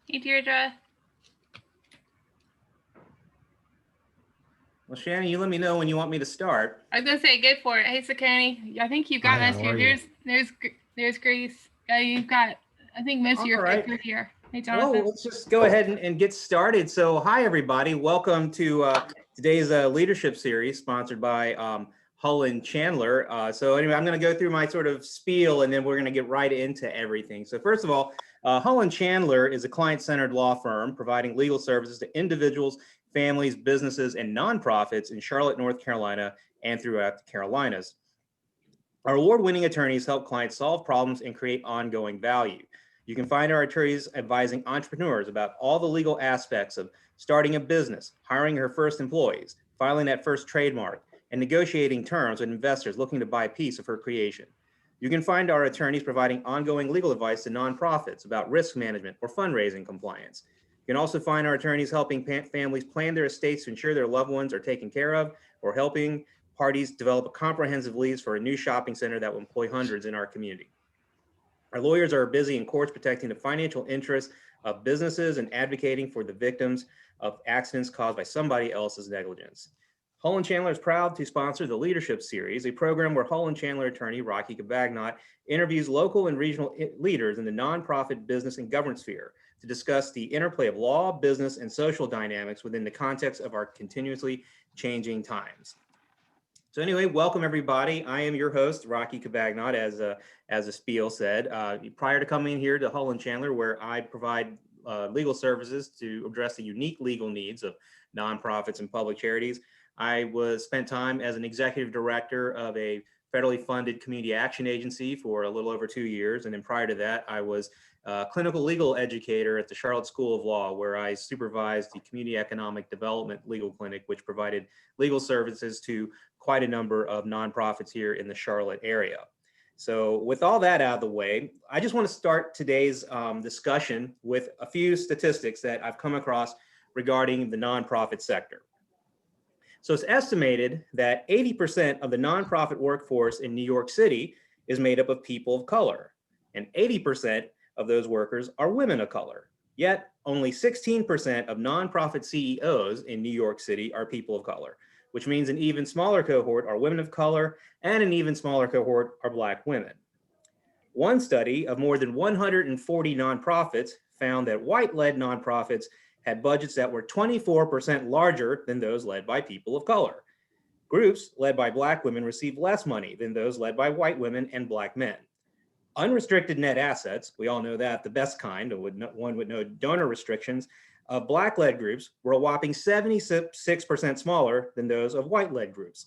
Hey, Deirdre. Well, Shannon, you let me know when you want me to start. I was gonna say, go for it. Hey, Tayuanee, I think you've got most of your. There's Grace. You've got, I think, most of your people here. Hey, Jonathan. Well, let's just go ahead and get started. So, hi everybody. Welcome to today's leadership series sponsored by Hull and Chandler. So anyway, I'm going to go through my sort of spiel and then we're going to get right into everything. So first of all, Hull and Chandler is a client-centered law firm providing legal services to individuals, families, businesses, and nonprofits in Charlotte, North Carolina, and throughout the Carolinas. Our award-winning attorneys help clients solve problems and create ongoing value. You can find our attorneys advising entrepreneurs about all the legal aspects of starting a business, hiring her first employees, filing that first trademark, and negotiating terms with investors looking to buy a piece of her creation. You can find our attorneys providing ongoing legal advice to nonprofits about risk management or fundraising compliance. You can also find our attorneys helping families plan their estates to ensure their loved ones are taken care of, or helping parties develop a comprehensive lease for a new shopping center that will employ hundreds in our community. Our lawyers are busy in courts protecting the financial interests of businesses and advocating for the victims of accidents caused by somebody else's negligence. Hull and Chandler is proud to sponsor the Leadership Series, a program where Hull and Chandler attorney Rocky Cabagnot interviews local and regional leaders in the nonprofit business and government sphere to discuss the interplay of law, business, and social dynamics within the context of our continuously changing times. So anyway, welcome everybody. I am your host, Rocky Cabagnot, as a spiel said. Prior to coming here to Hull and Chandler, where I provide legal services to address the unique legal needs of nonprofits and public charities, I spent time as an executive director of a federally funded community action agency for a little over 2 years. And then prior to that, I was a clinical legal educator at the Charlotte School of Law, where I supervised the Community Economic Development Legal Clinic, which provided legal services to quite a number of nonprofits here in the Charlotte area. So with all that out of the way, I just want to start today's discussion with a few statistics that I've come across regarding the nonprofit sector. So it's estimated that 80% of the nonprofit workforce in New York City is made up of people of color, and 80% of those workers are women of color. Yet only 16% of nonprofit CEOs in New York City are people of color, which means an even smaller cohort are women of color and an even smaller cohort are Black women. One study of more than 140 nonprofits found that white-led nonprofits had budgets that were 24% larger than those led by people of color. Groups led by Black women received less money than those led by white women and Black men. Unrestricted net assets, we all know that, the best kind, one would know donor restrictions, of Black-led groups were a whopping 76% smaller than those of white-led groups.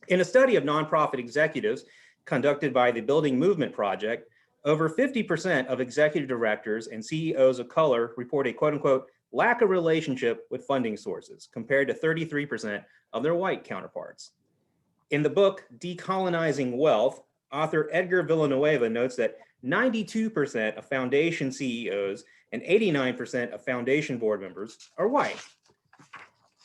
In a study of nonprofit executives conducted by the Building Movement Project, over 50% of executive directors and CEOs of color report a quote-unquote lack of relationship with funding sources, compared to 33% of their white counterparts. In the book, Decolonizing Wealth, author Edgar Villanueva notes that 92% of foundation CEOs and 89% of foundation board members are white.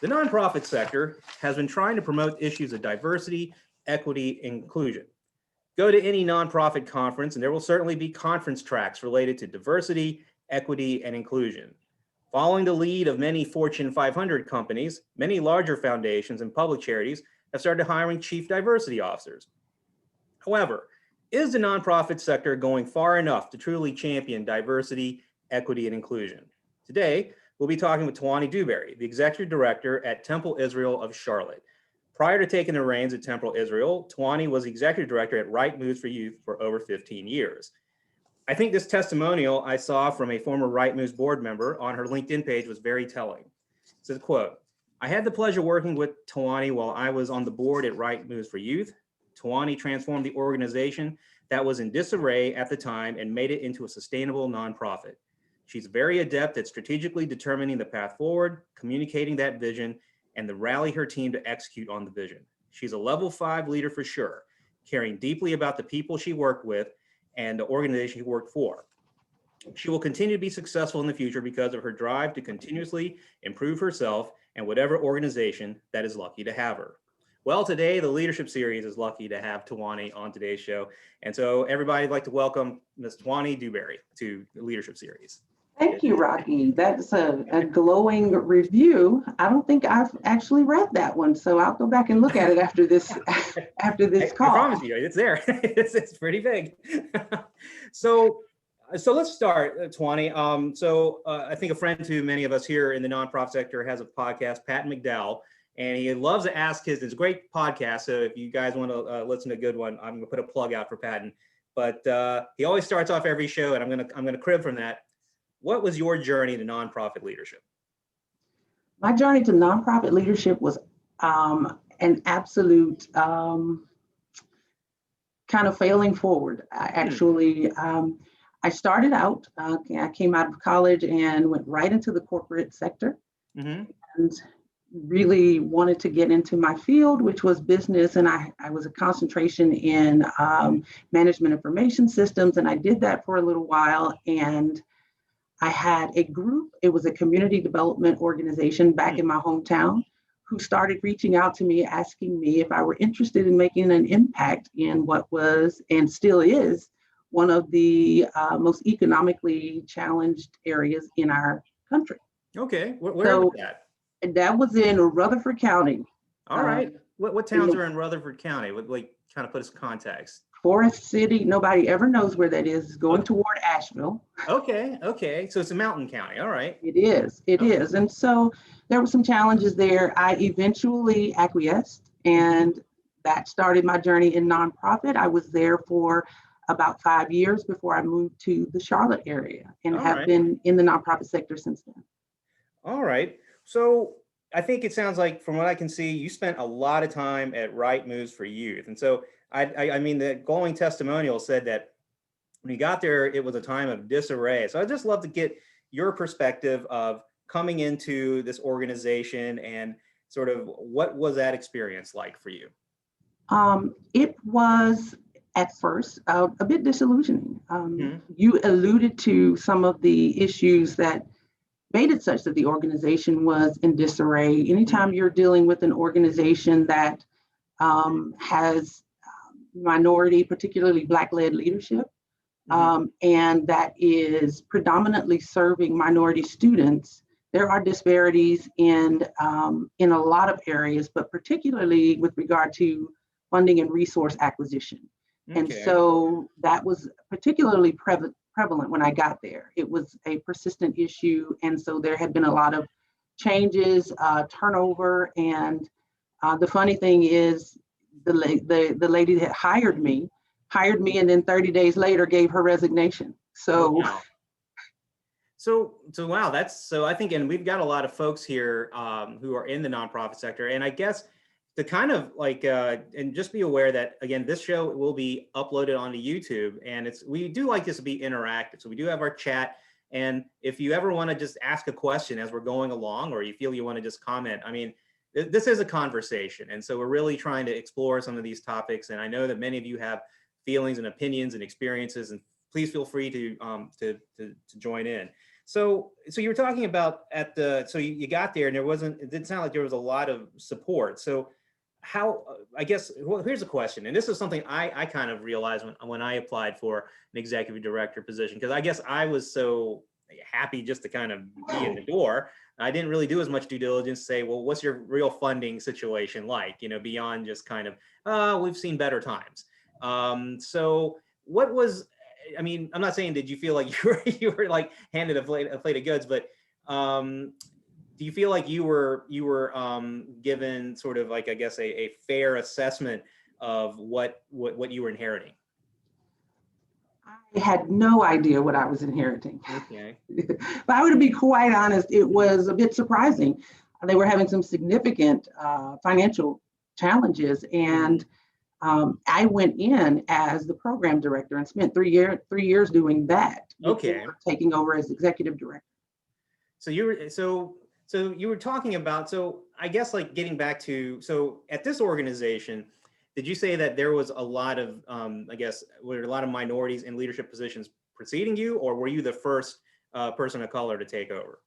The nonprofit sector has been trying to promote issues of diversity, equity, and inclusion. Go to any nonprofit conference and there will certainly be conference tracks related to diversity, equity, and inclusion. Following the lead of many Fortune 500 companies, many larger foundations and public charities have started hiring chief diversity officers. However, is the nonprofit sector going far enough to truly champion diversity, equity, and inclusion? Today, we'll be talking with Tayuanee Dewberry, the executive director at Temple Israel of Charlotte. Prior to taking the reins at Temple Israel, Tayuanee was executive director at Right Moves for Youth for over 15 years. I think this testimonial I saw from a former Right Moves board member on her LinkedIn page was very telling. It says, quote, "I had the pleasure working with Tayuanee while I was on the board at Right Moves for Youth. Tayuanee transformed the organization that was in disarray at the time and made it into a sustainable nonprofit. She's very adept at strategically determining the path forward, communicating that vision, and to rally her team to execute on the vision. She's a level 5 leader for sure, caring deeply about the people she worked with and the organization she worked for. She will continue to be successful in the future because of her drive to continuously improve herself and whatever organization that is lucky to have her. Well, today, the Leadership Series is lucky to have Tayuanee on today's show. And so everybody would like to welcome Ms. Tayuanee Dewberry to the Leadership Series. Thank you, Rocky. That's a glowing review. I don't think I've actually read that one, so I'll go back and look at it after this call. I promise you, it's there. It's pretty big. So let's start, Tayuanee. I think a friend to many of us here in the nonprofit sector has a podcast, Pat McDowell, and he loves to ask it's a great podcast. So if you guys want to listen to a good one, I'm gonna put a plug out for Patton. But he always starts off every show, and I'm gonna crib from that. What was your journey to nonprofit leadership? My journey to nonprofit leadership was an absolute kind of failing forward. I started out, I came out of college and went right into the corporate sector, and really wanted to get into my field, which was business. And I was a concentration in management information systems. And I did that for a little while. And I had a group, it was a community development organization back in my hometown, who started reaching out to me, asking me if I were interested in making an impact in what was, and still is, one of the most economically challenged areas in our country. Okay, where was that? That was in Rutherford County. All right. What towns are in Rutherford County? What, like, kind of put us in context. Forest City, nobody ever knows where that is, going toward Asheville. Okay. So it's a mountain county. All right. It is. And so there were some challenges there. I eventually acquiesced, and that started my journey in nonprofit. I was there for about 5 years before I moved to the Charlotte area, and have been in the nonprofit sector since then. All right. So I think it sounds like, from what I can see, you spent a lot of time at Right Moves for Youth. And so I mean, the glowing testimonial said that when you got there, it was a time of disarray. So I'd just love to get your perspective of coming into this organization, and sort of what was that experience like for you? It was at first a bit disillusioning. You alluded to some of the issues that made it such that the organization was in disarray. Anytime you're dealing with an organization that has minority, particularly Black-led leadership, and that is predominantly serving minority students, there are disparities in a lot of areas, but particularly with regard to funding and resource acquisition. And so that was particularly prevalent when I got there. It was a persistent issue, and so there had been a lot of changes, turnover, and the funny thing is, the lady that hired me, and then 30 days later gave her resignation. So, wow. So wow, so I think, and we've got a lot of folks here who are in the nonprofit sector, and I guess to kind of like, and just be aware that, again, this show will be uploaded onto YouTube, and we do like this to be interactive. So we do have our chat, and if you ever want to just ask a question as we're going along, or you feel you want to just comment, I mean, this is a conversation. And so we're really trying to explore some of these topics. And I know that many of you have feelings and opinions and experiences, and please feel free to join in. So you were talking about so you got there, and it didn't sound like there was a lot of support. So how, I guess, well, here's a question. And this is something I kind of realized when I applied for an executive director position, because I guess I was so happy just to kind of be in the door. I didn't really do as much due diligence, say, well, what's your real funding situation like, beyond just kind of, we've seen better times. So what was, I mean, I'm not saying, did you feel like you were like handed a plate of goods, but do you feel like you were given sort of like, I guess, a fair assessment of what you were inheriting? I had no idea what I was inheriting. Okay. But I would be quite honest, it was a bit surprising. They were having some significant financial challenges, and I went in as the program director and spent 3 years doing that. Okay. Taking over as executive director. So you were talking about, so I guess like getting back to, so at this organization, did you say that there was a lot of, I guess, were there a lot of minorities in leadership positions preceding you, or were you the first person of color to take over?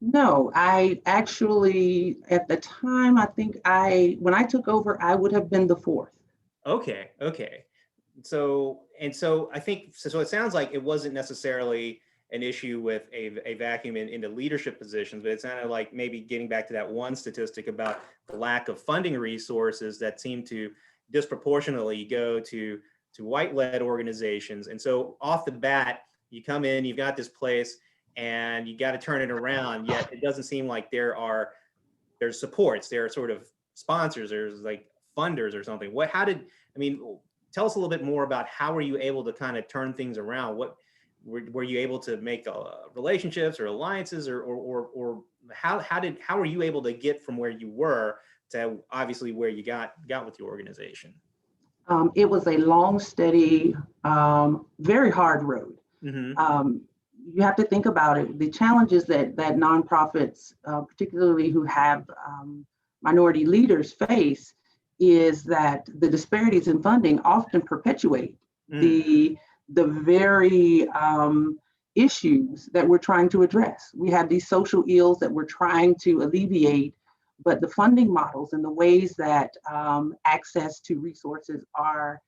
No, I actually, at the time, I think when I took over, I would have been the fourth. Okay. So I think, so it sounds like it wasn't necessarily an issue with a vacuum in the leadership positions, but it sounded like maybe getting back to that one statistic about the lack of funding resources that seem to disproportionately go to white-led organizations. And so off the bat, you come in, you've got this place, and you got to turn it around, yet it doesn't seem like there's supports, there are sort of sponsors, there's like funders or something. Tell us a little bit more about how were you able to kind of turn things around? What were you able to make relationships or alliances, or how were you able to get from where you were to obviously where you got with the organization? It was a long, steady, very hard road. Mm-hmm. You have to think about it. The challenges that nonprofits, particularly who have minority leaders, face is that the disparities in funding often perpetuate the very issues that we're trying to address. We have these social ills that we're trying to alleviate, but the funding models and the ways that access to resources are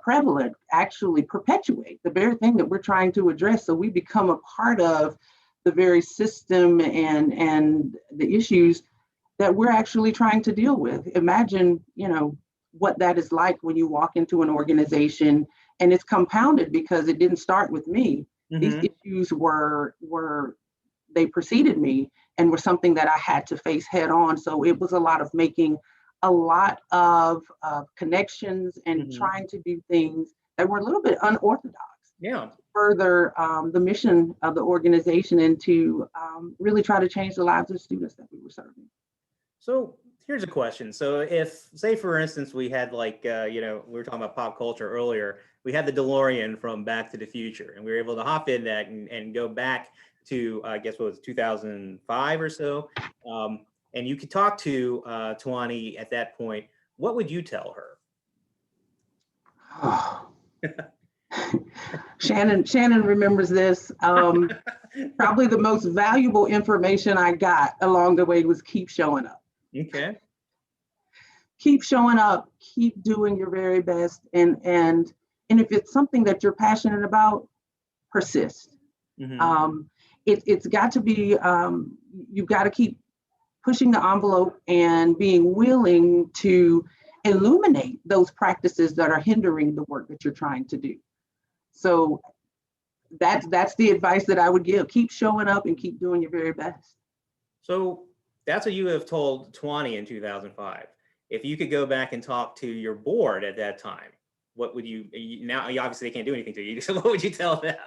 prevalent actually perpetuate the very thing that we're trying to address. So we become a part of the very system and the issues that we're actually trying to deal with. Imagine, what that is like when you walk into an organization, and it's compounded because it didn't start with me. Mm-hmm. These issues they preceded me and were something that I had to face head on. So it was a lot of making a lot of connections and mm-hmm. trying to do things that were a little bit unorthodox. Yeah. Further the mission of the organization and to really try to change the lives of students that we were serving. So here's a question. So if, say, for instance, we had we were talking about pop culture earlier, we had the DeLorean from Back to the Future, and we were able to hop in that and go back to, I guess, what was it, 2005 or so. And you could talk to Tayuanee at that point. What would you tell her? Shannon remembers this. Probably the most valuable information I got along the way was keep showing up. Okay. Keep showing up, keep doing your very best. And if it's something that you're passionate about, persist. Mm-hmm. It's got to be, you've got to keep pushing the envelope and being willing to illuminate those practices that are hindering the work that you're trying to do. So that's the advice that I would give. Keep showing up and keep doing your very best. So that's what you have told Tayuanee in 2005. If you could go back and talk to your board at that time, what would now obviously they can't do anything to you, so what would you tell them?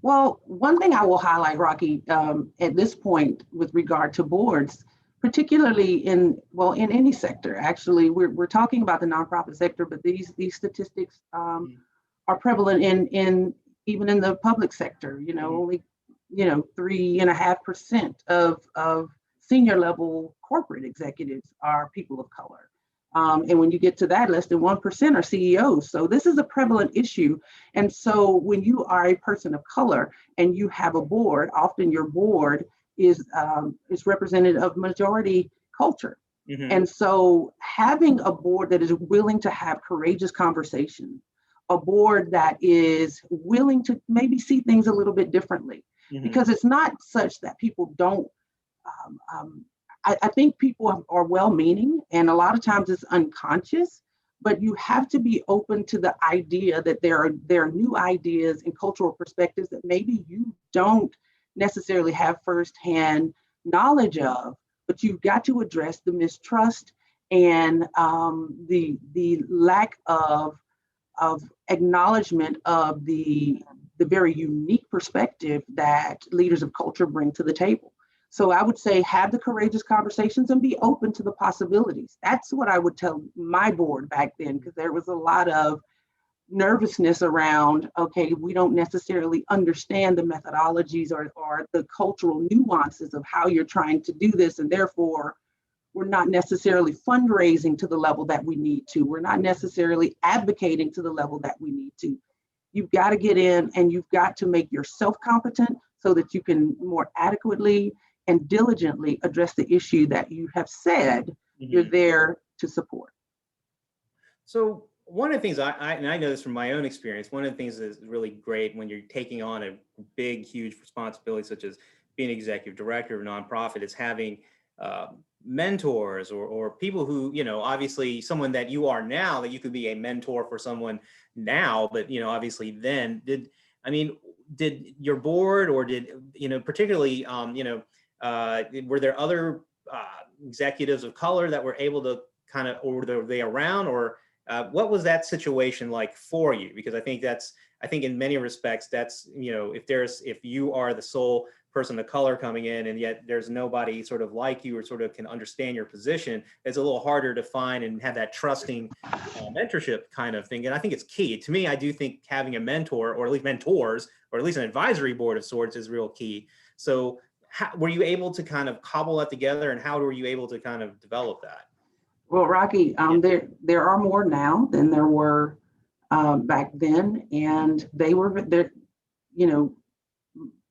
Well, one thing I will highlight, Rocky, at this point with regard to boards, particularly in any sector, actually, we're talking about the nonprofit sector, but these statistics are prevalent in even in the public sector. Only 3.5% of senior level corporate executives are people of color. And when you get to that, less than 1% are CEOs. So this is a prevalent issue. And so when you are a person of color and you have a board, often your board is representative of majority culture. Mm-hmm. And so having a board that is willing to have courageous conversation, a board that is willing to maybe see things a little bit differently, mm-hmm. because it's not such that people don't, I think people are well-meaning, and a lot of times it's unconscious, but you have to be open to the idea that there are new ideas and cultural perspectives that maybe you don't necessarily have firsthand knowledge of, but you've got to address the mistrust and the lack of acknowledgement of the very unique perspective that leaders of culture bring to the table. So I would say have the courageous conversations and be open to the possibilities. That's what I would tell my board back then, because there was a lot of nervousness around, okay, we don't necessarily understand the methodologies or the cultural nuances of how you're trying to do this, and therefore we're not necessarily fundraising to the level that we need to. We're not necessarily advocating to the level that we need to. You've got to get in and you've got to make yourself competent so that you can more adequately and diligently address the issue that you have said you're there to support. So one of the things and I know this from my own experience, one of the things that's really great when you're taking on a big, huge responsibility, such as being executive director of a nonprofit, is having mentors or people who, you know, obviously someone that you are now, that you could be a mentor for someone now, but, you know, obviously then did your board or did, you know, particularly, were there other executives of color that were able to kind of, or were they around, or what was that situation like for you? Because I think in many respects, that's, you know, if you are the sole person of color coming in and yet there's nobody sort of like you or sort of can understand your position, it's a little harder to find and have that trusting mentorship kind of thing. And I think it's key. To me, I do think having a mentor, or at least mentors, or at least an advisory board of sorts, is real key. So were you able to kind of cobble that together, and how were you able to kind of develop that? Well, Rocky, there are more now than there were back then, and they were there. You know,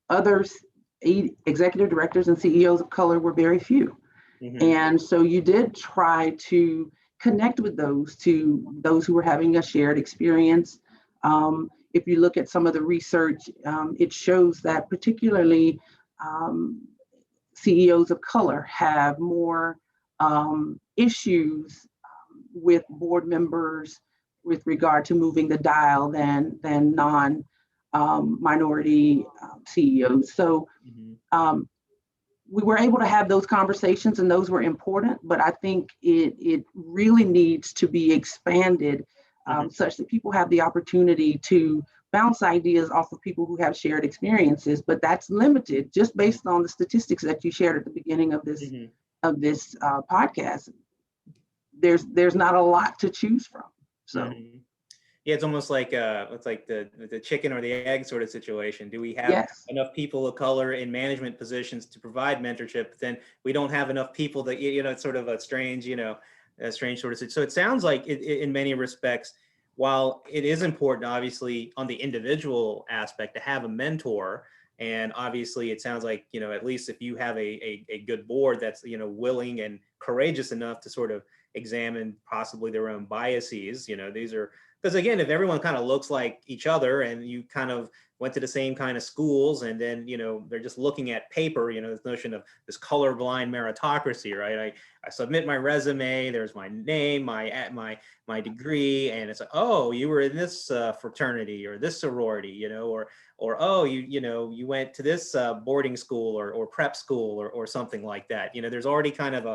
others, executive directors and CEOs of color were very few, and so you did try to connect with those who were having a shared experience. If you look at some of the research, it shows that particularly CEOs of color have more issues with board members with regard to moving the dial than non-minority CEOs. So we were able to have those conversations, and those were important, but I think it really needs to be expanded such that people have the opportunity to bounce ideas off of people who have shared experiences, but that's limited just based on the statistics that you shared at the beginning of this podcast. There's not a lot to choose from. So yeah, it's almost like the chicken or the egg sort of situation. Do we have enough people of color in management positions to provide mentorship? But then we don't have enough people that, you know, it's sort of a strange sort of situation. So it sounds like in many respects, while it is important, obviously, on the individual aspect to have a mentor, and obviously it sounds like, you know, at least if you have a good board that's, you know, willing and courageous enough to sort of examine possibly their own biases, you know, these are, because again, if everyone kind of looks like each other and you kind of went to the same kind of schools, and then, you know, they're just looking at paper, you know, this notion of this colorblind meritocracy, right? I submit my resume, there's my name, my degree, and it's like, oh, you were in this fraternity or this sorority, you know, or oh, you went to this boarding school or prep school or something like that. You know, there's already kind of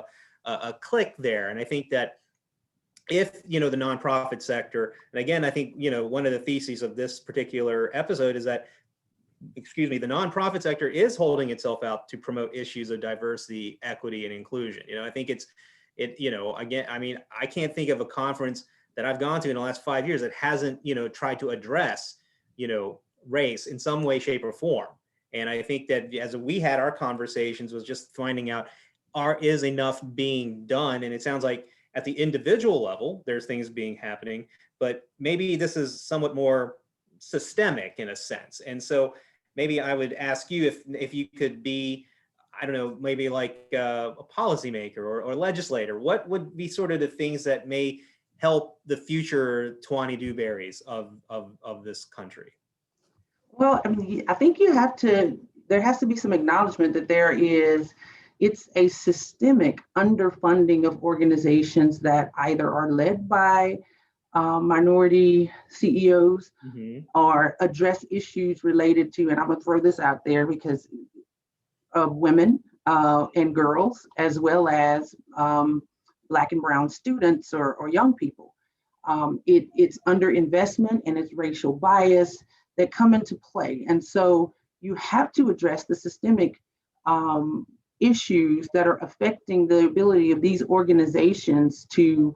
a click there. And I think that if, you know, the nonprofit sector, and again, I think, you know, one of the theses of this particular episode is that, the nonprofit sector is holding itself out to promote issues of diversity, equity, and inclusion. You know, I think you know, again, I mean, I can't think of a conference that I've gone to in the last 5 years that hasn't, you know, tried to address, you know, race in some way, shape, or form. And I think that as we had our conversations was just finding out, is enough being done? And it sounds like at the individual level, there's things happening, but maybe this is somewhat more systemic in a sense. And so maybe I would ask you if you could be, I don't know, maybe like a policymaker or legislator, what would be sort of the things that may help the future Tayuanee Dewberrys of this country? Well, I mean, I think there has to be some acknowledgement that it's a systemic underfunding of organizations that either are led by minority CEOs or address issues related to, and I'm gonna throw this out there because of women and girls, as well as Black and brown students or young people. It's underinvestment and it's racial bias that come into play. And so you have to address the systemic issues that are affecting the ability of these organizations to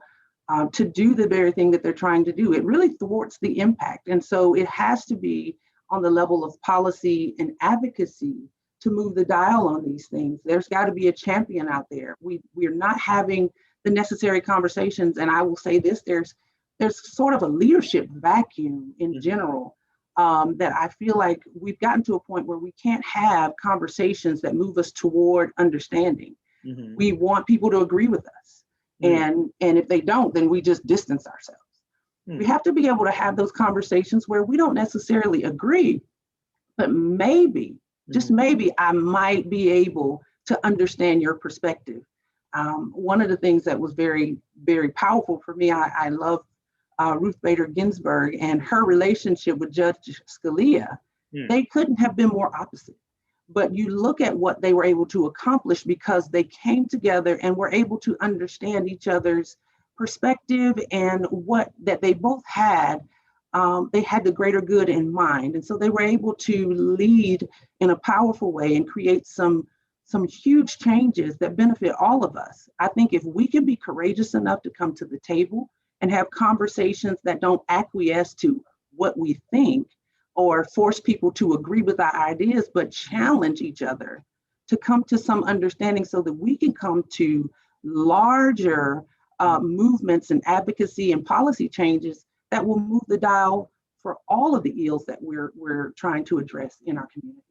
to do the very thing that they're trying to do. It really thwarts the impact. And so it has to be on the level of policy and advocacy to move the dial on these things. There's got to be a champion out there. We're not having the necessary conversations. And I will say this, there's sort of a leadership vacuum in general that I feel like we've gotten to a point where we can't have conversations that move us toward understanding. We want people to agree with us. And if they don't, then we just distance ourselves. We have to be able to have those conversations where we don't necessarily agree, but maybe, just maybe, I might be able to understand your perspective. One of the things that was very, very powerful for me, I love Ruth Bader Ginsburg and her relationship with Judge Scalia. They couldn't have been more opposite. But you look at what they were able to accomplish because they came together and were able to understand each other's perspective and what that they both had. They had the greater good in mind. And so they were able to lead in a powerful way and create some huge changes that benefit all of us. I think if we can be courageous enough to come to the table and have conversations that don't acquiesce to what we think or force people to agree with our ideas, but challenge each other to come to some understanding so that we can come to larger movements and advocacy and policy changes that will move the dial for all of the ills that we're trying to address in our communities.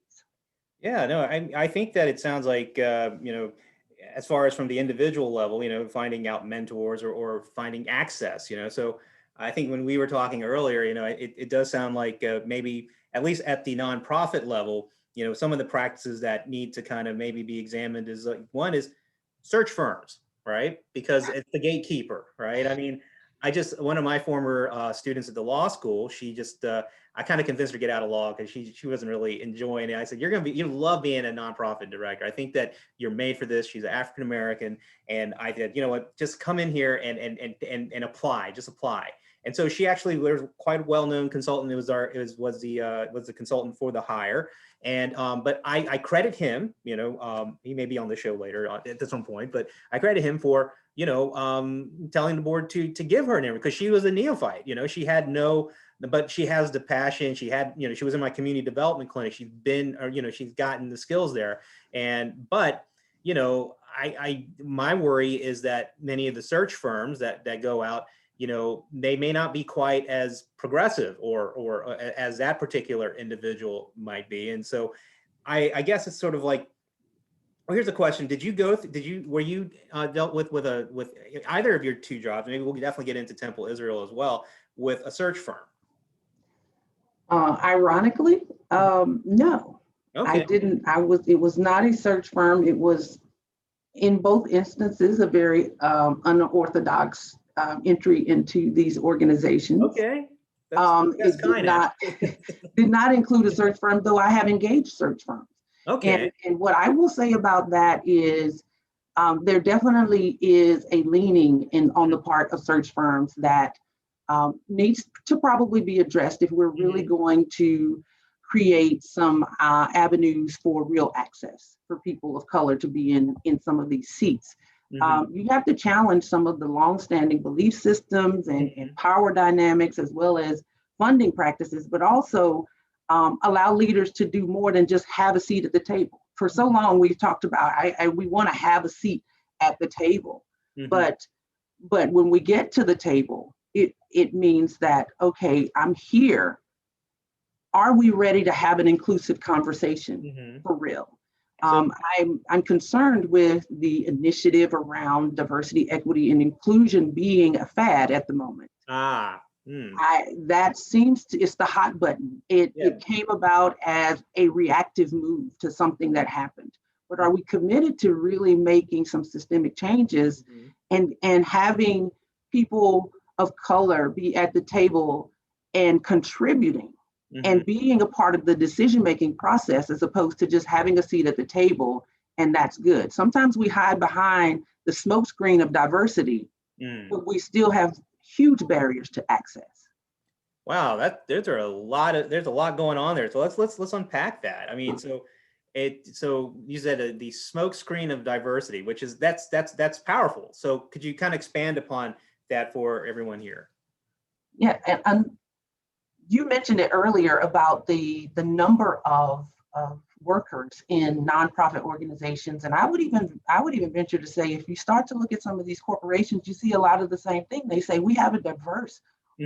Yeah, no, I think that it sounds like, as far as from the individual level, finding out mentors or finding access, so I think when we were talking earlier, it does sound like maybe at least at the nonprofit level, some of the practices that need to kind of maybe be examined is one is search firms, right? Because it's the gatekeeper, right? I mean, one of my former students at the law school, she just, I kind of convinced her to get out of law because she wasn't really enjoying it. I said, you love being a nonprofit director. I think that you're made for this. She's African-American. And I said, you know what, just come in here and apply, just apply. And so she actually was quite a well-known consultant. It was the consultant for the hire. And but I credit him. He may be on the show later at some point, but I credit him for telling the board to give her an interview because she was a neophyte. She had but she has the passion. She had she was in my community development clinic. She's been she's gotten the skills there. But my worry is that many of the search firms that go out, they may not be quite as progressive or as that particular individual might be. And so I guess it's sort of like, well, here's a question. Were you dealt with either of your two jobs? Maybe we'll definitely get into Temple Israel as well with a search firm. Ironically, no, okay. I didn't. It was not a search firm. It was in both instances a very unorthodox entry into these organizations. Okay. It did not include a search firm, though I have engaged search firms. Okay. And what I will say about that is there definitely is a leaning on the part of search firms that needs to probably be addressed if we're really going to create some avenues for real access for people of color to be in some of these seats. You have to challenge some of the longstanding belief systems and power dynamics, as well as funding practices, but also allow leaders to do more than just have a seat at the table. For so long, we've talked about we want to have a seat at the table, but when we get to the table, it means that, okay, I'm here. Are we ready to have an inclusive conversation for real? I'm concerned with the initiative around diversity, equity, and inclusion being a fad at the moment. That seems to, it's the hot button. It came about as a reactive move to something that happened. But are we committed to really making some systemic changes and having people of color be at the table and contributing and being a part of the decision-making process, as opposed to just having a seat at the table and that's good? Sometimes we hide behind the smokescreen of diversity, but we still have huge barriers to access. Wow, there's a lot going on there. So let's unpack that. I mean, so you said the smokescreen of diversity, which is that's powerful. So could you kind of expand upon that for everyone here? Yeah, and you mentioned it earlier about the number of workers in nonprofit organizations, and I would even venture to say, if you start to look at some of these corporations, you see a lot of the same thing. They say we have a diverse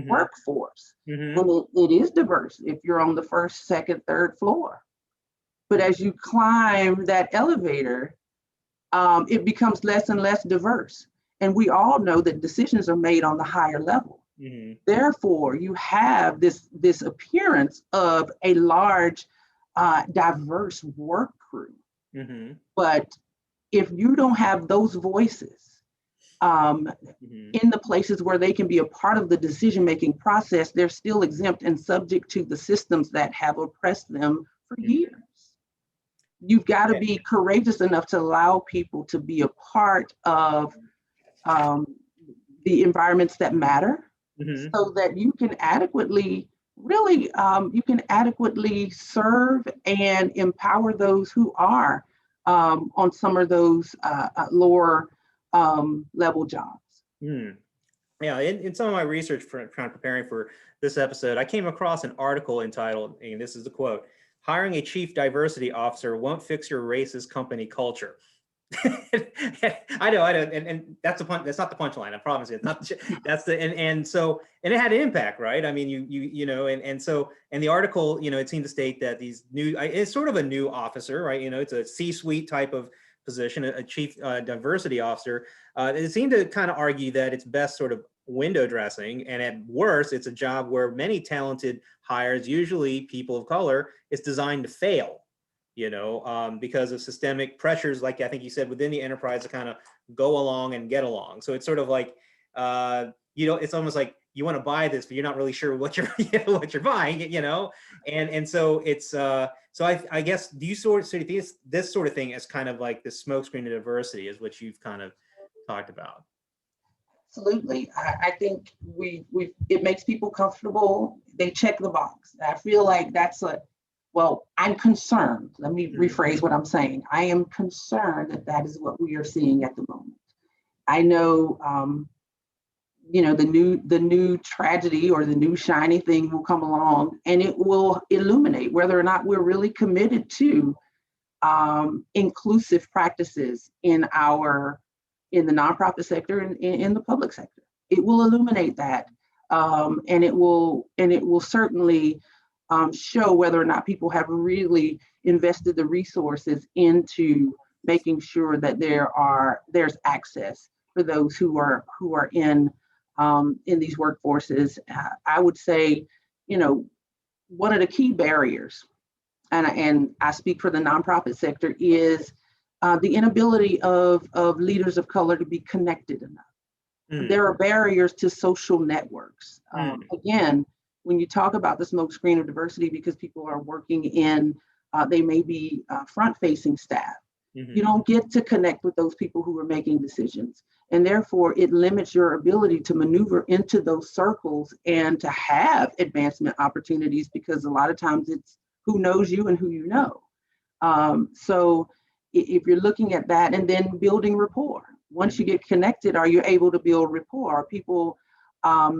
workforce, and it is diverse if you're on the first, second, third floor. But as you climb that elevator, it becomes less and less diverse. And we all know that decisions are made on the higher level. Therefore, you have this appearance of a large, diverse work crew. But if you don't have those voices in the places where they can be a part of the decision-making process, they're still exempt and subject to the systems that have oppressed them for years. You've got to be courageous enough to allow people to be a part of the environments that matter, so that you can adequately, really, you can adequately serve and empower those who are on some of those lower level jobs. Yeah, in some of my research for preparing for this episode, I came across an article entitled, and this is the quote, "Hiring a chief diversity officer won't fix your racist company culture." I know, and that's the punch. That's not the punchline. I promise you, it's not. That's the and so it had an impact, right? I mean, you know, and so the article, you know, it seemed to state that these new, it's sort of a new officer, right? You know, it's a C-suite type of position, a chief diversity officer. It seemed to kind of argue that it's best sort of window dressing, and at worst, it's a job where many talented hires, usually people of color, is designed to fail. You know, because of systemic pressures, like I think you said, within the enterprise to kind of go along and get along. So it's sort of like, you know, it's almost like you want to buy this, but you're not really sure what you're what you're buying, you know, and so it's so I guess, do you sort of see this sort of thing as kind of like the smokescreen of diversity, is what you've kind of talked about? Absolutely. I think it makes people comfortable. They check the box. I feel like that's well, I'm concerned. Let me rephrase what I'm saying. I am concerned that that is what we are seeing at the moment. I know, you know, the new tragedy or the new shiny thing will come along, and it will illuminate whether or not we're really committed to inclusive practices in the nonprofit sector and in the public sector. It will illuminate that, and it will certainly show whether or not people have really invested the resources into making sure that there's access for those who are in these workforces. I would say, you know, one of the key barriers, and I speak for the nonprofit sector, is the inability of leaders of color to be connected enough. There are barriers to social networks. Again, when you talk about the smokescreen of diversity, because people are working in, they may be front-facing staff. You don't get to connect with those people who are making decisions. And therefore, it limits your ability to maneuver into those circles and to have advancement opportunities, because a lot of times it's who knows you and who you know. So if you're looking at that, and then building rapport. Once you get connected, are you able to build rapport? Are people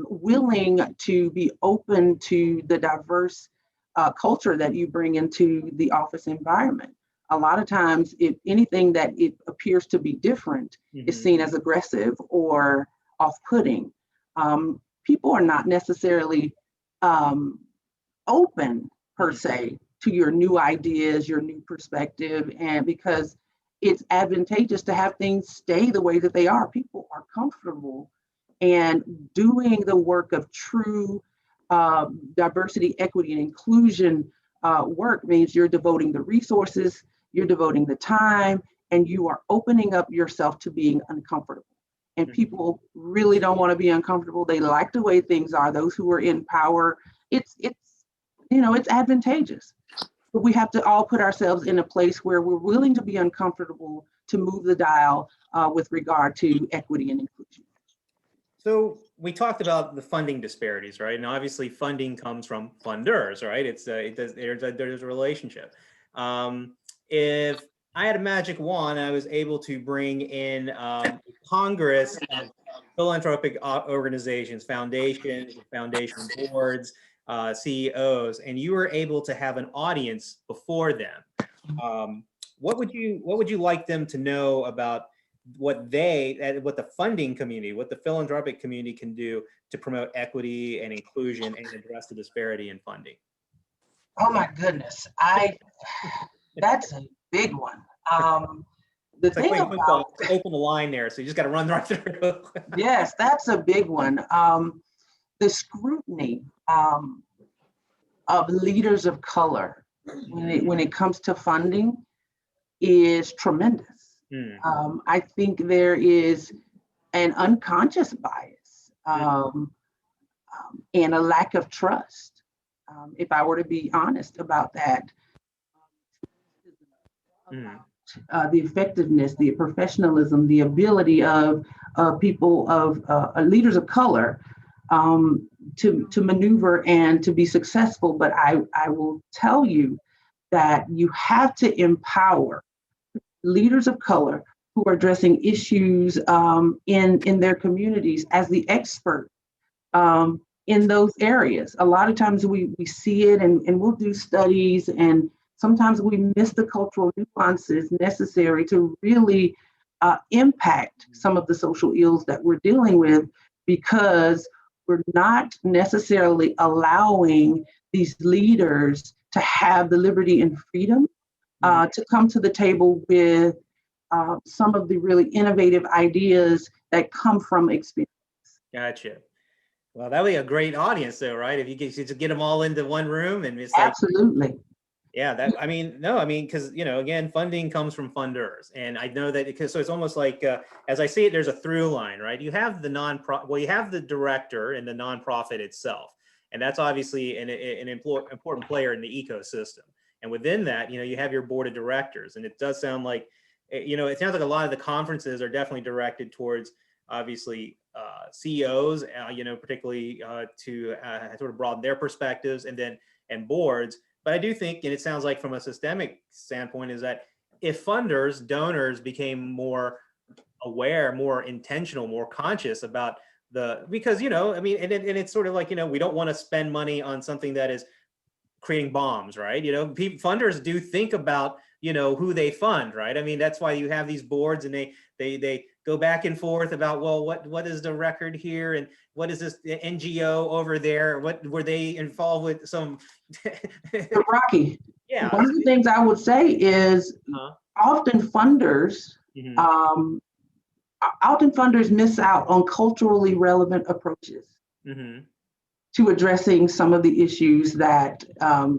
willing to be open to the diverse culture that you bring into the office environment? A lot of times, if anything that it appears to be different is seen as aggressive or off-putting. People are not necessarily open per se to your new ideas, your new perspective, and because it's advantageous to have things stay the way that they are. People are comfortable, and doing the work of true diversity, equity, and inclusion work means you're devoting the resources, you're devoting the time, and you are opening up yourself to being uncomfortable. And people really don't want to be uncomfortable. They like the way things are. Those who are in power, it's you know, it's advantageous. But we have to all put ourselves in a place where we're willing to be uncomfortable to move the dial with regard to equity and inclusion. So we talked about the funding disparities, right? And obviously funding comes from funders, right? There's a relationship. If I had a magic wand and I was able to bring in Congress philanthropic organizations, foundations, foundation boards, CEOs, and you were able to have an audience before them. What would you like them to know about what the funding community, what the philanthropic community can do to promote equity and inclusion and address the disparity in funding? Oh my goodness, that's a big one. The it's like thing about to open the line there, so you just got to run right through. Yes, that's a big one. The scrutiny of leaders of color when it comes to funding is tremendous. I think there is an unconscious bias and a lack of trust. If I were to be honest about that, the effectiveness, the professionalism, the ability of people of leaders of color to maneuver and to be successful. But I will tell you that you have to empower leaders of color who are addressing issues in their communities as the expert in those areas. A lot of times we see it and we'll do studies, and sometimes we miss the cultural nuances necessary to really impact some of the social ills that we're dealing with, because we're not necessarily allowing these leaders to have the liberty and freedom to come to the table with some of the really innovative ideas that come from experience. Gotcha. Well, that would be a great audience, though, right? If you get them all into one room, and it's absolutely. Yeah, because again, funding comes from funders, and I know that because so it's almost like as I see it, there's a through line, right? You have the you have the director and the nonprofit itself, and that's obviously an important player in the ecosystem. And within that, you have your board of directors, and it does sound like, it sounds like a lot of the conferences are definitely directed towards obviously CEOs, particularly to sort of broaden their perspectives, and boards. But I do think, and it sounds like from a systemic standpoint, is that if funders, donors became more aware, more intentional, more conscious about because, and it's sort of like, we don't want to spend money on something that is creating bombs, right? Funders do think about, who they fund, right? I mean, that's why you have these boards, and they go back and forth about, well, what is the record here, and what is this NGO over there? What were they involved with? Some Rocky. Yeah. One of the things I would say is often funders miss out on culturally relevant approaches to addressing some of the issues that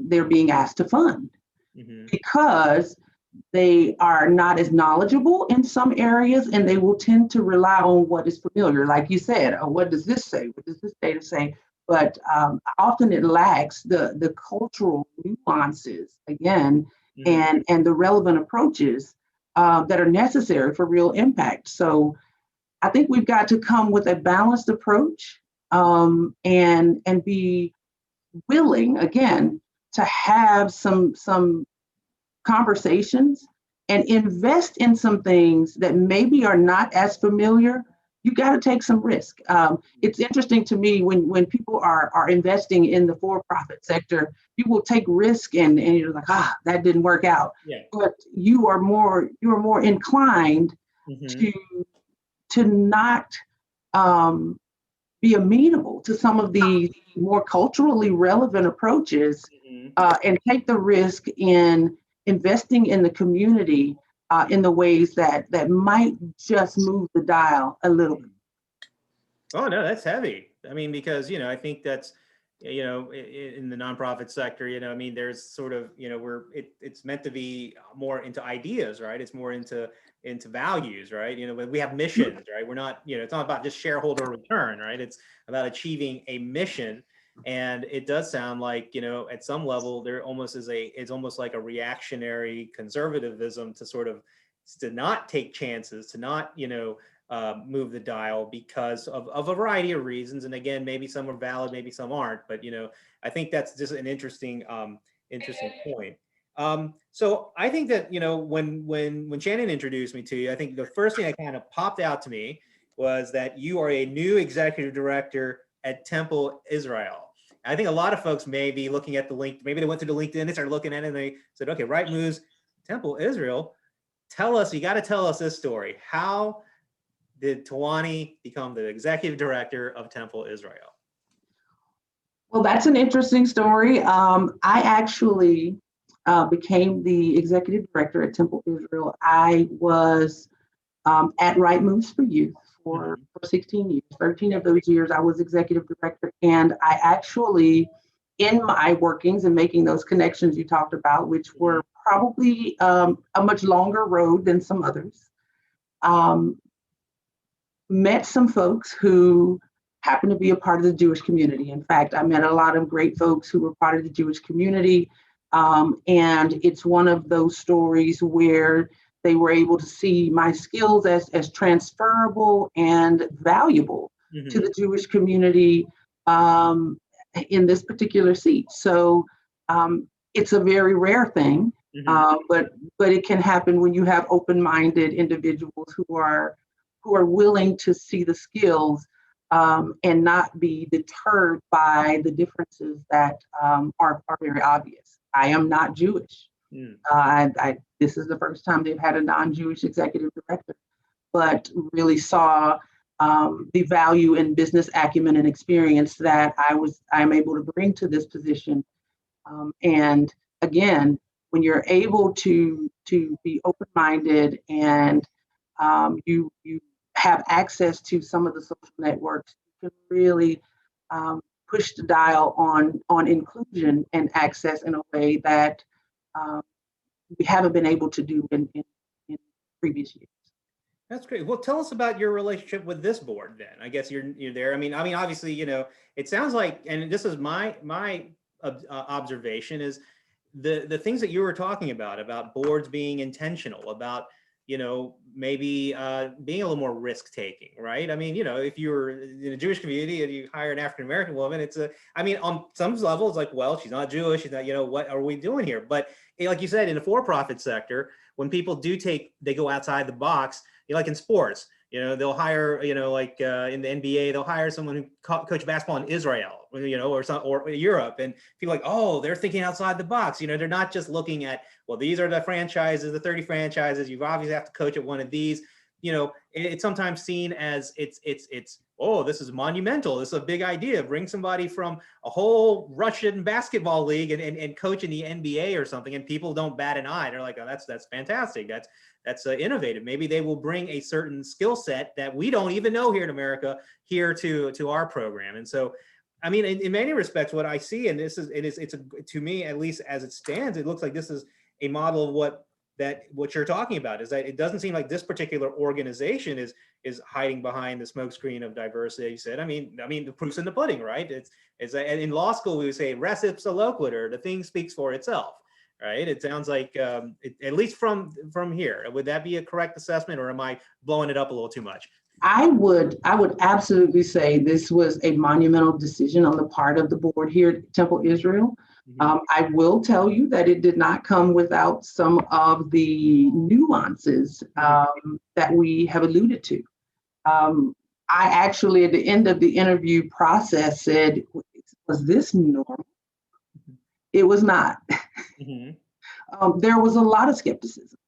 they're being asked to fund, because they are not as knowledgeable in some areas, and they will tend to rely on what is familiar. Like you said, oh, what does this say? What does this data say? But often it lacks the cultural nuances, again, and the relevant approaches that are necessary for real impact. So I think we've got to come with a balanced approach and be willing, again, to have some conversations and invest in some things that maybe are not as familiar. You got to take some risk. It's interesting to me when people are investing in the for-profit sector, you will take risk and you're like, that didn't work out. Yeah. But you are more inclined to not be amenable to some of the more culturally relevant approaches and take the risk in investing in the community in the ways that might just move the dial a little bit. Oh, no, that's heavy. I mean, because, I think that's, in the nonprofit sector, there's sort of, it's meant to be more into ideas, right? It's more into values, right? We have missions, right? We're not, it's not about just shareholder return, right? It's about achieving a mission. And it does sound like, at some level, it's almost like a reactionary conservatism to not take chances, to not, move the dial because of a variety of reasons. And again, maybe some are valid, maybe some aren't, but, I think that's just an interesting point. So I think that, when Shannon introduced me to you, I think the first thing that kind of popped out to me was that you are a new executive director at Temple Israel. I think a lot of folks may be looking at the link. Maybe they went to the LinkedIn, they started looking at it, and they said, okay, Right Moves, Temple Israel. You got to tell us this story. How did Tayuanee become the executive director of Temple Israel? Well, that's an interesting story. I actually became the executive director at Temple Israel. I was at Right Moves for Youth for 16 years. 13 of those years I was executive director, and I actually, in my workings and making those connections you talked about, which were probably a much longer road than some others, met some folks who happened to be a part of the Jewish community. In fact, I met a lot of great folks who were part of the Jewish community. And it's one of those stories where they were able to see my skills as transferable and valuable to the Jewish community in this particular seat. So it's a very rare thing, but it can happen when you have open-minded individuals who are willing to see the skills and not be deterred by the differences that are very obvious. I am not Jewish. This is the first time they've had a non-Jewish executive director, but really saw the value in business acumen and experience that I'm able to bring to this position. And again, when you're able to be open-minded and you have access to some of the social networks, you can really push the dial on inclusion and access in a way that we haven't been able to do in previous years. That's great. Well, tell us about your relationship with this board then. I guess you're there. I mean, obviously, it sounds like, and this is my observation, is the things that you were talking about boards being intentional, about maybe being a little more risk taking, right? I mean, if you're in a Jewish community and you hire an African-American woman, on some level, it's like, well, she's not Jewish, she's not, what are we doing here? But like you said, in the for-profit sector, when people they go outside the box, like in sports, they'll hire, like in the NBA, they'll hire someone who coach basketball in Israel, or Europe, and people like, oh, they're thinking outside the box. They're not just looking at, well, these are the franchises, the 30 franchises. You obviously have to coach at one of these. It's sometimes seen as it's oh, this is monumental. This is a big idea. Bring somebody from a whole Russian basketball league and coach in the NBA or something, and people don't bat an eye. They're like, oh, that's fantastic. That's innovative. Maybe they will bring a certain skill set that we don't even know here in America here to our program. And so, I mean, in many respects, what I see, and to me, at least as it stands, it looks like this is a model of what you're talking about, is that it doesn't seem like this particular organization is hiding behind the smokescreen of diversity. You said, I mean, the proof's in the pudding, right? It's in law school, we would say res ipsa loquitur, the thing speaks for itself, right? It sounds like, at least from here, would that be a correct assessment, or am I blowing it up a little too much? I would absolutely say this was a monumental decision on the part of the board here at Temple Israel. I will tell you that it did not come without some of the nuances that we have alluded to. I actually, at the end of the interview process, said, was this normal? It was not. There was a lot of skepticism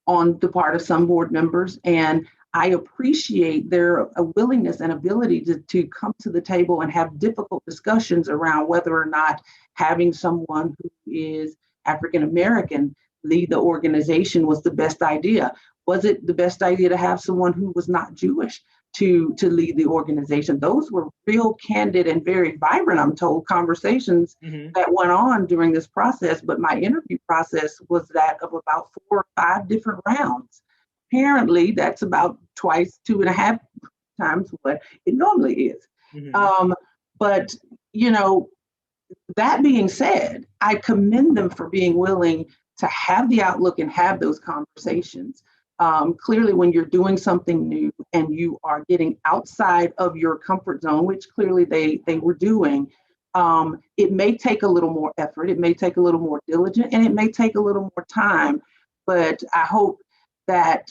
on the part of some board members, and I appreciate their willingness and ability to come to the table and have difficult discussions around whether or not having someone who is African American lead the organization was the best idea. Was it the best idea to have someone who was not Jewish to lead the organization? Those were real candid and very vibrant, I'm told, conversations that went on during this process. But my interview process was that of about 4 or 5 different rounds. Apparently, that's about twice, 2.5 times what it normally is. But, that being said, I commend them for being willing to have the outlook and have those conversations. Clearly, when you're doing something new and you are getting outside of your comfort zone, which clearly they were doing, it may take a little more effort, it may take a little more diligence, and it may take a little more time. But I hope that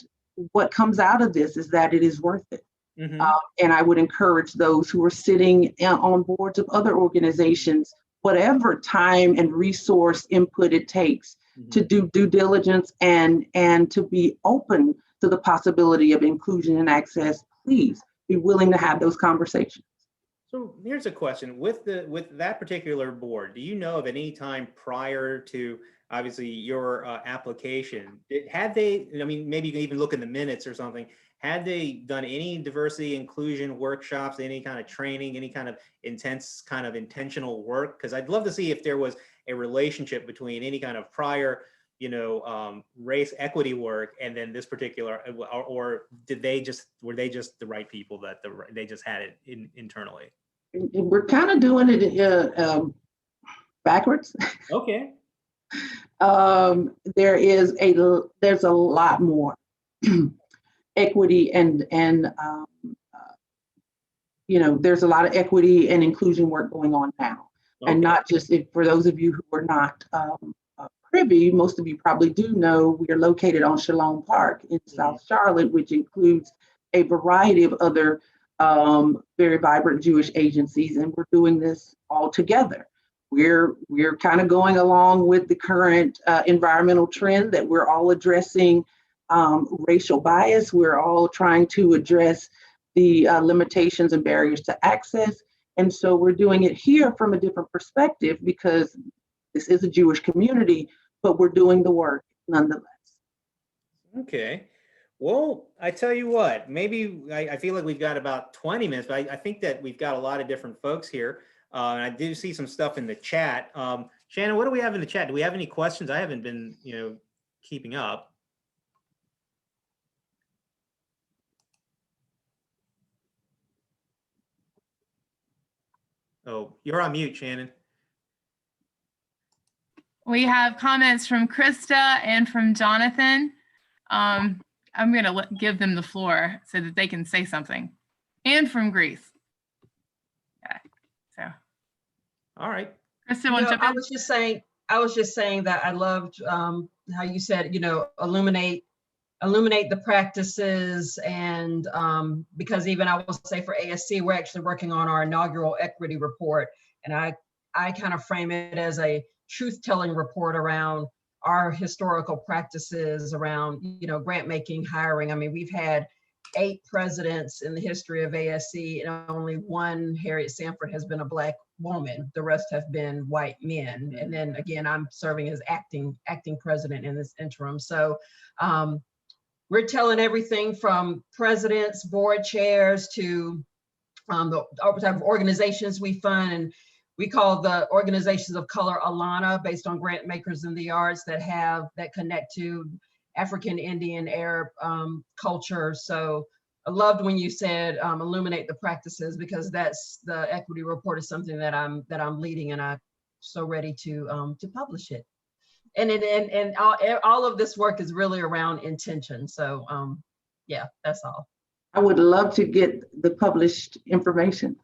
what comes out of this is that it is worth it. Mm-hmm. And I would encourage those who are sitting on boards of other organizations, whatever time and resource input it takes, Mm-hmm. to do due diligence and to be open to the possibility of inclusion and access. Please be willing to have those conversations. So here's a question: with that particular board, do you know of any time prior to obviously your application, had they? I mean, maybe you can even look in the minutes or something. Had they done any diversity inclusion workshops, any kind of training, any kind of intentional work? Because I'd love to see if there was a relationship between any kind of prior, race equity work and then this particular, or were they just the right people that they just had it internally? We're kind of doing it backwards. Okay. There's a lot more equity and there's a lot of equity and inclusion work going on now. Okay. And not just for those of you who are not privy, most of you probably do know we are located on Shalom Park in South Charlotte, which includes a variety of other very vibrant Jewish agencies, and we're doing this all together. We're kind of going along with the current environmental trend that we're all addressing racial bias. We're all trying to address the limitations and barriers to access. And so we're doing it here from a different perspective because this is a Jewish community, but we're doing the work nonetheless. Okay. Well, I tell you what, maybe I feel like we've got about 20 minutes, but I think that we've got a lot of different folks here. And I do see some stuff in the chat. Shannon, what do we have in the chat? Do we have any questions? I haven't been, keeping up. Oh, you're on mute, Shannon. We have comments from Krista and from Jonathan. I'm going to give them the floor so that they can say something. And from Greece. Okay, so. All right. Krista, want to jump in? I was just saying that I loved how you said, illuminate the practices, and because even I will say for ASC, we're actually working on our inaugural equity report, and I kind of frame it as a truth-telling report around our historical practices around, grant making, hiring. I mean, we've had 8 presidents in the history of ASC, and only one, Harriet Sanford, has been a Black woman. The rest have been white men. And then again, I'm serving as acting president in this interim. So we're telling everything from presidents, board chairs, to the type of organizations we fund, and we call the organizations of color Alana, based on grant makers in the arts that connect to African, Indian, Arab culture. So I loved when you said illuminate the practices, because that's the equity report is something that I'm leading, and I'm so ready to publish it. And all of this work is really around intention. So yeah, that's all. I would love to get the published information.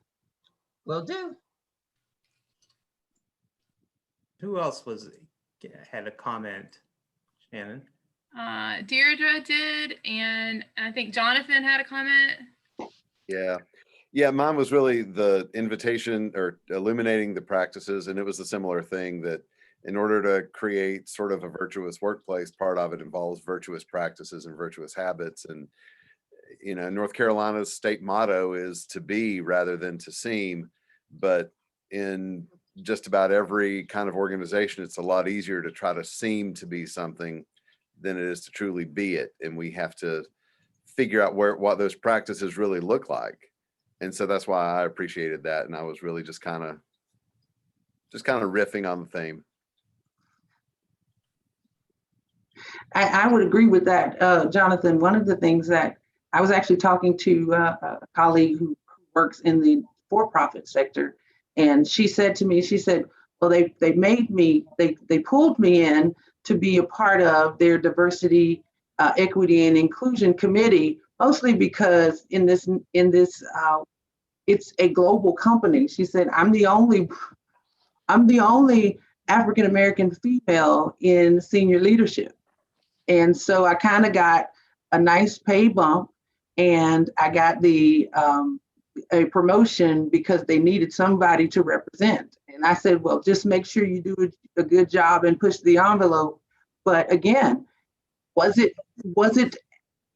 Will do. Who else had a comment, Shannon? Deirdre did, and I think Jonathan had a comment. Yeah, mine was really the invitation or illuminating the practices, and it was a similar thing that in order to create sort of a virtuous workplace, part of it involves virtuous practices and virtuous habits. And North Carolina's state motto is to be rather than to seem, but in just about every kind of organization, it's a lot easier to try to seem to be something than it is to truly be it. And we have to figure out what those practices really look like. And so that's why I appreciated that. And I was really just kind of riffing on the theme. I would agree with that, Jonathan. One of the things that I was actually talking to a colleague who works in the for-profit sector, and she said to me, well, they pulled me in to be a part of their diversity, equity, and inclusion committee, mostly because in this it's a global company. She said, I'm the only African-American female in senior leadership. And so I kind of got a nice pay bump, and I got a promotion because they needed somebody to represent. And I said, well, just make sure you do a good job and push the envelope. But again, was it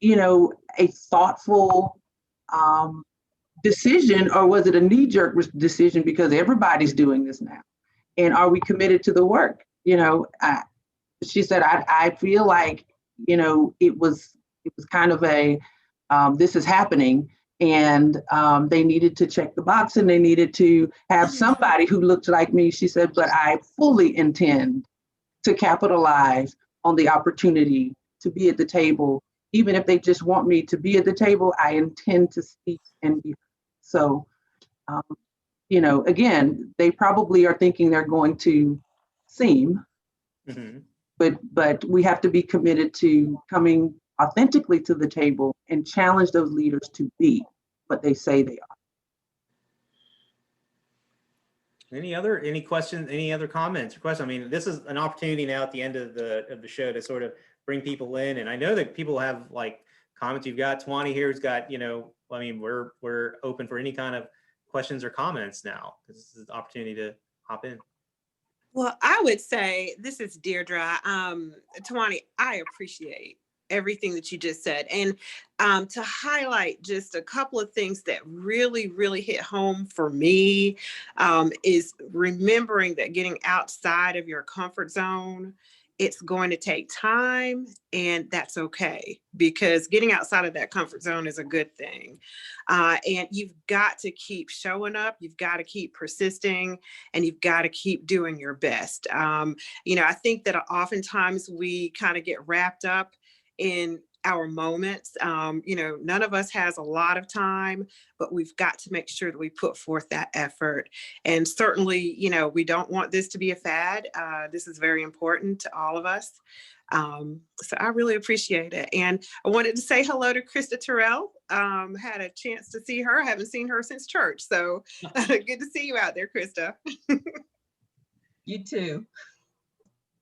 a thoughtful decision, or was it a knee-jerk decision because everybody's doing this now? And are we committed to the work? She said, I feel like, it was kind of a, this is happening, and they needed to check the box, and they needed to have somebody who looked like me. She said, but I fully intend to capitalize on the opportunity to be at the table. Even if they just want me to be at the table, I intend to speak and be heard. So, again, they probably are thinking they're going to seem, but we have to be committed to coming authentically to the table and challenge those leaders to be what they say they are. Any questions, any other comments or questions? I mean, this is an opportunity now at the end of the show to sort of bring people in. And I know that people have like comments. You've got Tawani here who's got, I mean, we're open for any kind of questions or comments now. This is an opportunity to hop in. Well, I would say, this is Deirdre. Tawani, I appreciate everything that you just said. And to highlight just a couple of things that really, really hit home for me is remembering that getting outside of your comfort zone, it's going to take time, and that's okay, because getting outside of that comfort zone is a good thing. And you've got to keep showing up, you've got to keep persisting, and you've got to keep doing your best. I think that oftentimes we kind of get wrapped up in our moments. None of us has a lot of time, but we've got to make sure that we put forth that effort. And certainly, we don't want this to be a fad. This is very important to all of us. So I really appreciate it. And I wanted to say hello to Krista Terrell. Had a chance to see her. I haven't seen her since church. So good to see you out there, Krista. You too.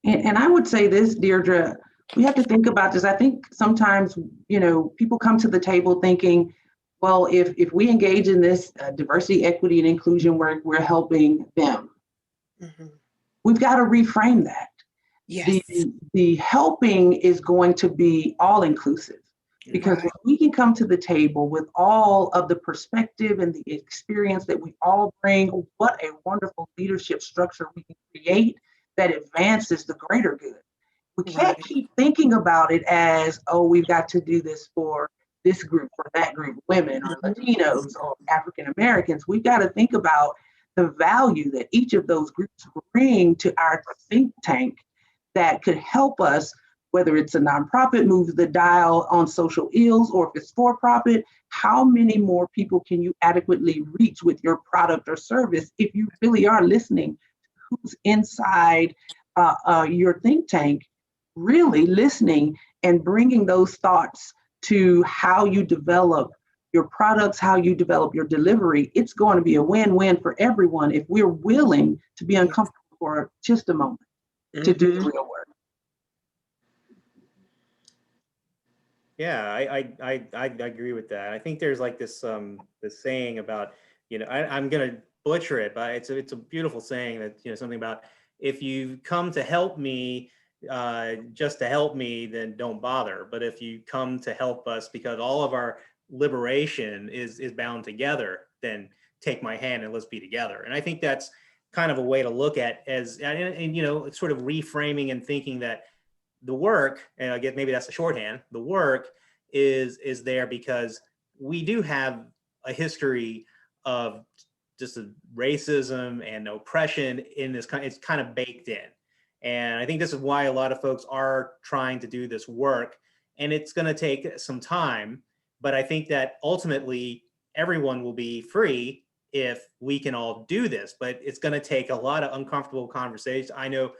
And I would say this, Deirdre, we have to think about this. I think sometimes, people come to the table thinking, well, if we engage in this diversity, equity, and inclusion work, we're helping them. We've got to reframe that. Yes. The helping is going to be all inclusive, because when we can come to the table with all of the perspective and the experience that we all bring, what a wonderful leadership structure we can create that advances the greater good. We can't keep thinking about it as, oh, we've got to do this for this group or that group, women or Latinos or African Americans. We've got to think about the value that each of those groups bring to our think tank that could help us, whether it's a nonprofit moves the dial on social ills, or if it's for profit. How many more people can you adequately reach with your product or service if you really are listening to who's inside your think tank, really listening and bringing those thoughts to how you develop your products, how you develop your delivery? It's going to be a win-win for everyone if we're willing to be uncomfortable for just a moment to do the real work. Yeah, I agree with that. I think there's like this saying about, I'm gonna butcher it, but it's a beautiful saying that, something about, if you come to help me just to help me, then don't bother. But if you come to help us because all of our liberation is bound together, then take my hand and let's be together. And I think that's kind of a way to look at as, and sort of reframing and thinking that the work, and I guess maybe that's the shorthand, the work is there because we do have a history of just racism and oppression in this kind, it's kind of baked in. And I think this is why a lot of folks are trying to do this work, and it's going to take some time, but I think that ultimately everyone will be free if we can all do this, but it's going to take a lot of uncomfortable conversations. I know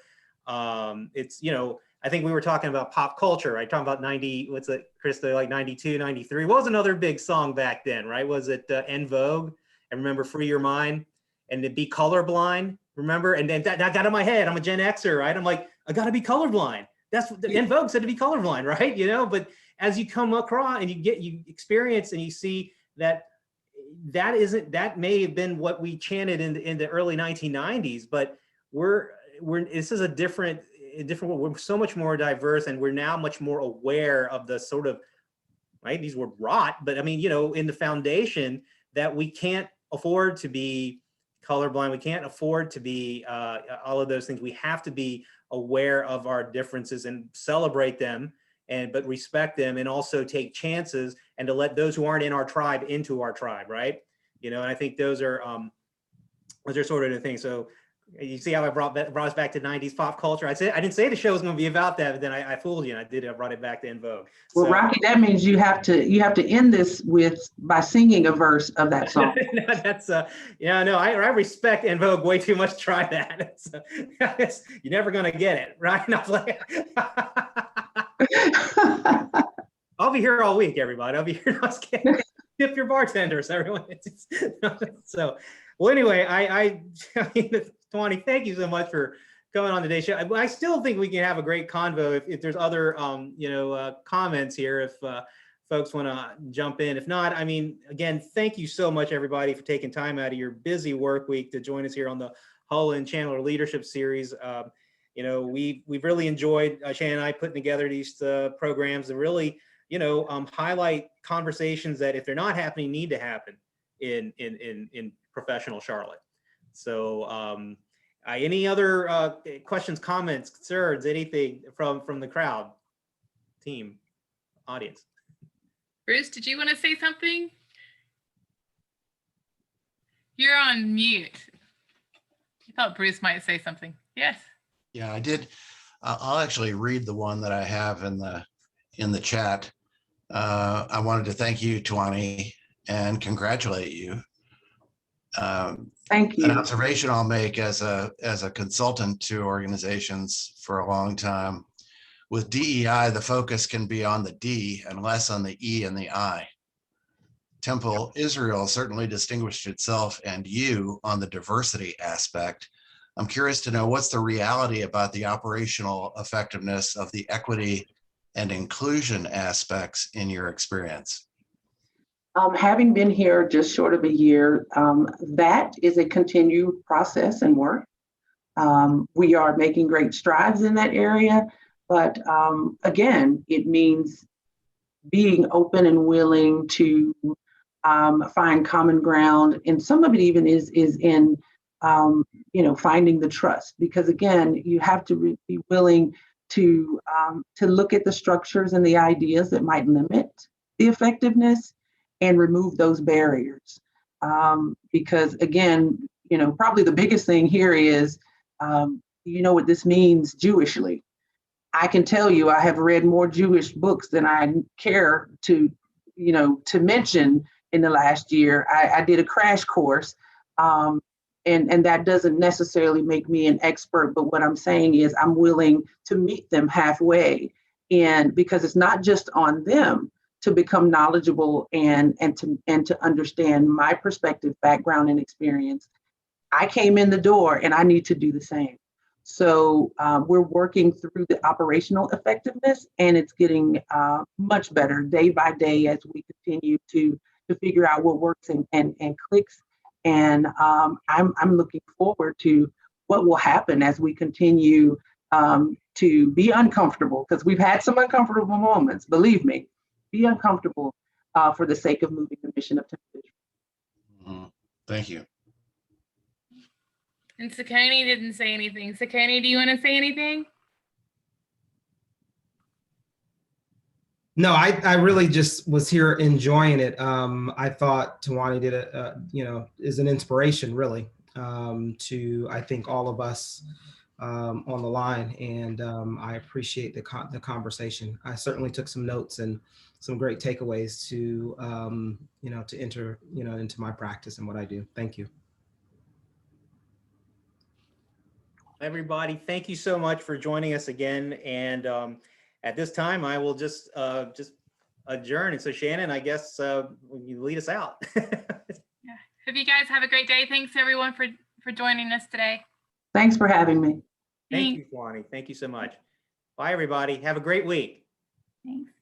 it's, I think we were talking about pop culture, right? Talking about 90, what's it, Krista, like 92, 93. What was another big song back then, right? Was it En Vogue? I remember Free Your Mind, and to Be Colorblind, remember? And then that got in my head. I'm a Gen Xer, right? I'm like, I gotta be colorblind. That's what En Vogue said, to be colorblind, right? But as you come across and you experience and you see that that may have been what we chanted in the early 1990s, but this is a different we're so much more diverse, and we're now much more aware of the sort of, right, these were rot, but I mean, in the foundation that we can't afford to be colorblind, we can't afford to be all of those things. We have to be aware of our differences and celebrate them, but respect them, and also take chances, and to let those who aren't in our tribe into our tribe, right? And I think those are sort of the things. So you see how I brought us back to 90s pop culture. I didn't say the show was going to be about that, but then I fooled you, and I brought it back to En Vogue. Well, so, Rocky, that means you have to end this by singing a verse of that song. That's no, I respect En Vogue way too much to try that. You're never going to get it, right? I'll be here all week, everybody. I'll be here. Tip your bartenders, everyone. So, well, anyway, I mean, Tawani, thank you so much for coming on today's show. I still think we can have a great convo if there's other, comments here, if folks want to jump in. If not, I mean, again, thank you so much, everybody, for taking time out of your busy work week to join us here on the Hull & Chandler Leadership Series. We've really enjoyed, Shannon and I, putting together these programs and really, highlight conversations that, if they're not happening, need to happen in professional Charlotte. So any other questions, comments, concerns, anything from the crowd, team, audience? Bruce, did you want to say something? You're on mute. I thought Bruce might say something. Yes. Yeah, I did. I'll actually read the one that I have in the chat. I wanted to thank you, Tawani, and congratulate you. Thank you. An observation I'll make as a consultant to organizations for a long time. With DEI, the focus can be on the D and less on the E and the I. Temple Israel certainly distinguished itself and you on the diversity aspect. I'm curious to know, what's the reality about the operational effectiveness of the equity and inclusion aspects in your experience? Having been here just short of a year, that is a continued process and work. We are making great strides in that area, but again, it means being open and willing to find common ground, and some of it even is in finding the trust, because again, you have to be willing to look at the structures and the ideas that might limit the effectiveness and remove those barriers. Because again, probably the biggest thing here is, what this means Jewishly. I can tell you, I have read more Jewish books than I care to mention in the last year. I did a crash course, and that doesn't necessarily make me an expert, but what I'm saying is I'm willing to meet them halfway, and because it's not just on them to become knowledgeable and to understand my perspective, background, and experience. I came in the door and I need to do the same. So we're working through the operational effectiveness, and it's getting much better day by day as we continue to figure out what works and clicks. And I'm looking forward to what will happen as we continue to be uncomfortable, because we've had some uncomfortable moments, believe me. Be uncomfortable for the sake of moving the mission of Temple. Thank you. And Sakani didn't say anything. Sakani, do you want to say anything? No, I really just was here enjoying it. I thought Tawani did is an inspiration really to, I think, all of us on the line, and I appreciate the conversation. I certainly took some notes and some great takeaways to to enter into my practice and what I do. Thank you. Everybody, thank you so much for joining us again. And at this time, I will just adjourn. And so, Shannon, I guess you lead us out. Yeah. Hope you guys have a great day. Thanks everyone for joining us today. Thanks for having me. Thank you, Tawani. Thank you so much. Bye, everybody. Have a great week. Thanks.